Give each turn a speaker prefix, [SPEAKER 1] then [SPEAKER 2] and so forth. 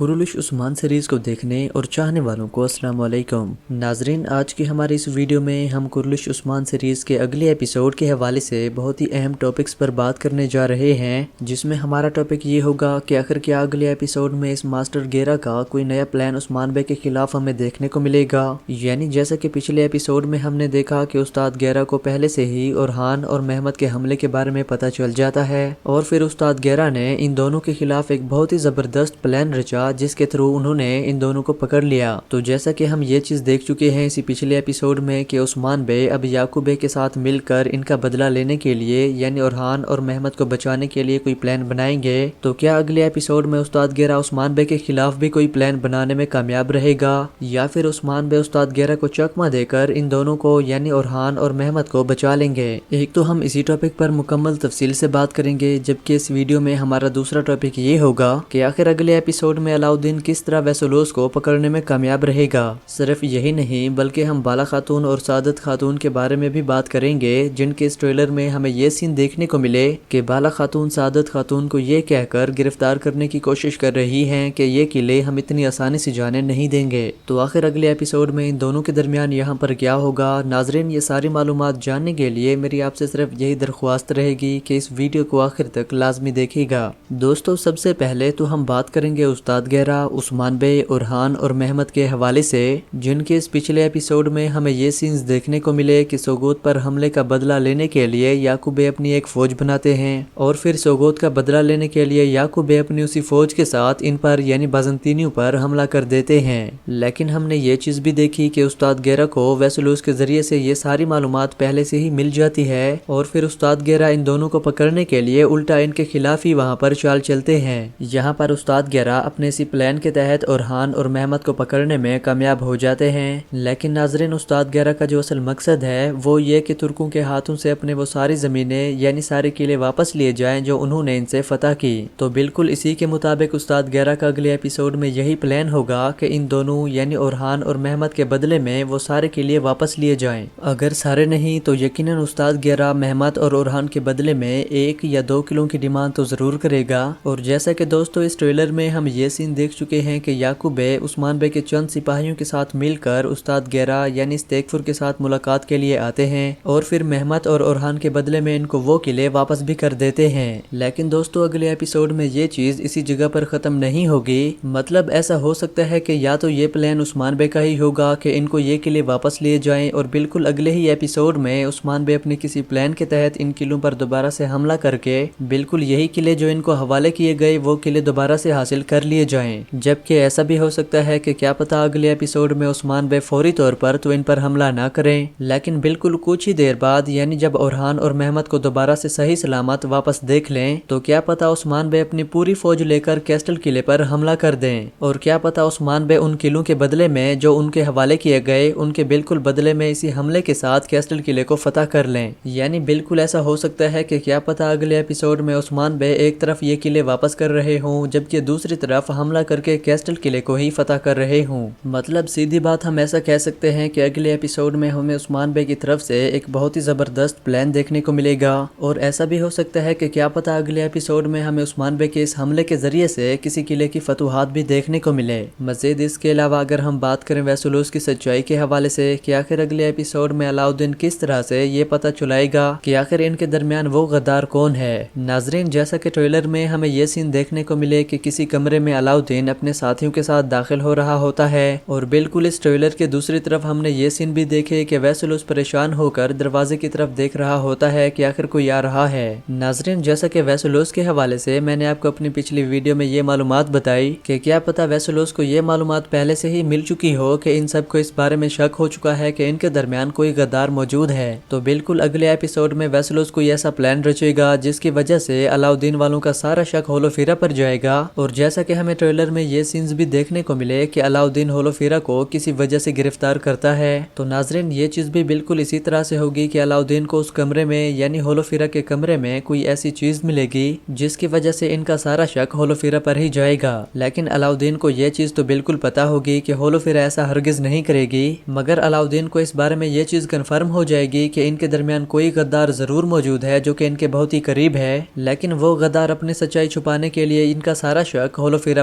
[SPEAKER 1] کرولش عثمان series کو دیکھنے اور چاہنے والوں کو السلام علیکم ناظرین۔ آج کی ہماری اس ویڈیو میں ہم کرولش عثمان سیریز کے اگلے ایپیسوڈ کے حوالے سے بہت ہی اہم ٹاپکس پر بات کرنے جا رہے ہیں، جس میں ہمارا ٹاپک یہ ہوگا کہ آخر کیا اگلے ایپیسوڈ میں اس ماسٹر گیرا کا کوئی نیا پلان عثمان بے کے خلاف ہمیں دیکھنے کو ملے گا۔ یعنی جیسا کہ پچھلے ایپیسوڈ میں ہم نے دیکھا کہ استاد گیرا کو پہلے سے ہی اورحان اور محمد کے حملے کے بارے میں پتہ چل جاتا ہے، اور پھر استاد گیرا نے ان دونوں کے خلاف ایک بہت ہی زبردست پلان رچا جس کے تھرو انہوں نے ان دونوں کو پکڑ لیا۔ تو جیسا کہ ہم یہ چیز دیکھ چکے ہیں اسی پچھلے ایپیسوڈ میں کہ عثمان بے اب یعقوب بے کے ساتھ مل کر ان کا بدلہ لینے کے لیے یعنی اورحان اور محمد کو بچانے کے لیے کوئی پلان بنائیں گے، تو کیا اگلے ایپیسوڈ میں استاد گیرا عثمان بے کے خلاف بھی کوئی پلان بنانے میں کامیاب رہے گا، یا پھر عثمان بے استاد گیرا کو چکمہ دے کر ان دونوں کو یعنی اورحان اور محمد کو بچا لیں گے؟ ایک تو ہم اسی ٹاپک پر مکمل تفصیل سے بات کریں گے، جبکہ اس ویڈیو میں ہمارا دوسرا ٹاپک یہ ہوگا کہ آخر اگلے ایپیسوڈ میں علاؤدین کس طرح ویسلوس کو پکڑنے میں کامیاب رہے گا۔ صرف یہی نہیں بلکہ ہم بالا خاتون اور سعادت خاتون کے بارے میں بھی بات کریں گے، جن کے اس ٹریلر میں ہمیں یہ سین دیکھنے کو ملے کہ بالا خاتون سعادت خاتون کو یہ کہہ کر گرفتار کرنے کی کوشش کر رہی ہیں کہ یہ قلعے ہم اتنی آسانی سے جانے نہیں دیں گے۔ تو آخر اگلے ایپیسوڈ میں ان دونوں کے درمیان یہاں پر کیا ہوگا؟ ناظرین، یہ ساری معلومات جاننے کے لیے میری آپ سے صرف یہی درخواست رہے گی کہ اس ویڈیو کو آخر تک لازمی دیکھیے گا۔ دوستو، سب سے پہلے تو ہم بات کریں گے استاد گیرا، عثمان بے، اورحان اور محمد کے حوالے سے، جن کے اس پچھلے ایپیسوڈ میں ہمیں یہ سینز دیکھنے کو ملے کہ سوگوت پر حملے کا بدلہ لینے کے لیے یعقوب بے اپنی ایک فوج بناتے ہیں، اور پھر سوگوت کا بدلہ لینے کے لیے یعقوب بے اپنی اسی فوج کے ساتھ ان پر یعنی بازنطینیوں پر حملہ کر دیتے ہیں۔ لیکن ہم نے یہ چیز بھی دیکھی کہ استاد گیرا کو ویسلوس کے ذریعے سے یہ ساری معلومات پہلے سے ہی مل جاتی ہے، اور پھر استاد گیرا ان دونوں کو پکڑنے کے لیے الٹا ان کے خلاف ہی وہاں پر چال چلتے ہیں۔ یہاں پر استاد گیرا اپنے اسی پلان کے تحت اورحان اور محمد کو پکڑنے میں کامیاب ہو جاتے ہیں، لیکن ناظرین، استاد گیرا کا جو اصل مقصد ہے وہ یہ کہ ترکوں کے ہاتھوں سے اپنے وہ ساری زمینیں یعنی سارے قلعے واپس لیے جائیں جو انہوں نے ان سے فتح کی۔ تو بالکل اسی کے مطابق استاد گیرا کا اگلے ایپیسوڈ میں یہی پلان ہوگا کہ ان دونوں یعنی اورحان اور محمد کے بدلے میں وہ سارے قلعے واپس لیے جائیں۔ اگر سارے نہیں تو یقیناً استاد گیرا محمد اور اورحان کے بدلے میں 1 یا 2 قلعوں کی ڈیمانڈ تو ضرور کرے گا۔ اور جیسا کہ دوستو اس ٹریلر میں ہم یہ سین دیکھ چکے ہیں کہ یعقوب بے عثمان بے کے چند سپاہیوں کے ساتھ مل کر استاد گیرا یعنی استغفر کے ساتھ ملاقات کے لیے آتے ہیں، اور پھر محمد اور اورحان کے بدلے میں ان کو وہ قلعے واپس بھی کر دیتے ہیں۔ لیکن دوستو اگلے ایپیسوڈ میں یہ چیز اسی جگہ پر ختم نہیں ہوگی، مطلب ایسا ہو سکتا ہے کہ یا تو یہ پلان عثمان بے کا ہی ہوگا کہ ان کو یہ قلعے واپس لیے جائیں، اور بالکل اگلے ہی ایپیسوڈ میں عثمان بے اپنے کسی پلان کے تحت ان قلعوں پر دوبارہ سے حملہ کر کے بالکل یہی قلعے جو ان کو حوالے کیے گئے وہ قلعے دوبارہ سے حاصل کر لیے جائیں۔ جبکہ ایسا بھی ہو سکتا ہے کہ کیا پتہ اگلے ایپیسوڈ میں عثمان بے فوری طور پر تو ان پر حملہ نہ کریں، لیکن بالکل کچھ ہی دیر بعد یعنی جب اورحان اور محمد کو دوبارہ سے صحیح سلامت واپس دیکھ لیں تو کیا پتہ عثمان بے اپنی پوری فوج لے کر کیسٹل قلعے پر حملہ کر دیں، اور کیا پتہ عثمان بے ان قلعوں کے بدلے میں جو ان کے حوالے کیے گئے ان کے بالکل بدلے میں اسی حملے کے ساتھ کیسٹل قلعے کو فتح کر لیں۔ یعنی بالکل ایسا ہو سکتا ہے کہ کیا پتہ اگلے ایپیسوڈ میں عثمان بے ایک طرف یہ قلعے واپس کر رہے ہوں جبکہ دوسری طرف حملہ کر کے کیسٹل قلعے کو ہی فتح کر رہے ہوں۔ مطلب سیدھی بات ہم ایسا کہہ سکتے ہیں کہ اگلے ایپیسوڈ میں ہمیں عثمان بے کی طرف سے ایک بہت ہی زبردست پلان دیکھنے کو ملے گا، اور ایسا بھی ہو سکتا ہے کہ کیا پتہ اگلے ایپیسوڈ میں ہمیں عثمان بے کے اس حملے کے ذریعے سے کسی قلعے کی فتوحات بھی دیکھنے کو ملے۔ مزید اس کے علاوہ اگر ہم بات کریں ویسلوس کی سچائی کے حوالے سے کہ آخر اگلے ایپیسوڈ میں علاؤدین کس طرح سے یہ پتہ چلائے گا کہ آخر ان کے درمیان وہ غدار کون ہے۔ ناظرین، جیسا کہ ٹریلر میں ہمیں یہ سین دیکھنے کو ملے کہ کسی کمرے میں علاؤدین اپنے ساتھیوں کے ساتھ داخل ہو رہا ہوتا ہے، اور بالکل اس ٹریلر کے دوسری طرف ہم نے یہ سین بھی دیکھے کہ ویسلوس پریشان ہو کر دروازے کی طرف دیکھ رہا ہوتا ہے کہ آخر کوئی آ رہا ہے۔ ناظرین، جیسا کہ ویسلوس کے حوالے سے میں نے آپ کو اپنی پچھلی ویڈیو میں یہ معلومات بتائی کہ کیا پتہ ویسلوس کو یہ معلومات پہلے سے ہی مل چکی ہو کہ ان سب کو اس بارے میں شک ہو چکا ہے کہ ان کے درمیان کوئی غدار موجود ہے، تو بالکل اگلے ایپیسوڈ میں ویسلوس کوئی ایسا پلان رچے گا جس کی وجہ سے علاؤدین والوں کا سارا شک ہولوفیرا پر جائے گا، اور جیسا کہ ہمیں ٹریلر میں یہ سینز بھی دیکھنے کو ملے کہ علاؤدین ہولوفیرا کو کسی وجہ سے گرفتار کرتا ہے، تو ناظرین یہ چیز بھی بالکل اسی طرح سے ہوگی کہ علاؤدین کو اس کمرے میں یعنی ہولوفیرا کے کمرے میں کوئی ایسی چیز ملے گی جس کی وجہ سے ان کا سارا شک ہولوفیرا پر ہی جائے گا۔ لیکن علاؤدین کو یہ چیز تو بالکل پتا ہوگی کہ ہولوفیرا ایسا ہرگز نہیں کرے گی، مگر علاؤدین کو اس بارے میں یہ چیز کنفرم ہو جائے گی کہ ان کے درمیان کوئی غدار ضرور موجود ہے جو کہ ان کے بہت ہی قریب ہے، لیکن وہ غدار اپنی سچائی چھپانے کے لیے ان کا سارا شک ہولوفیرا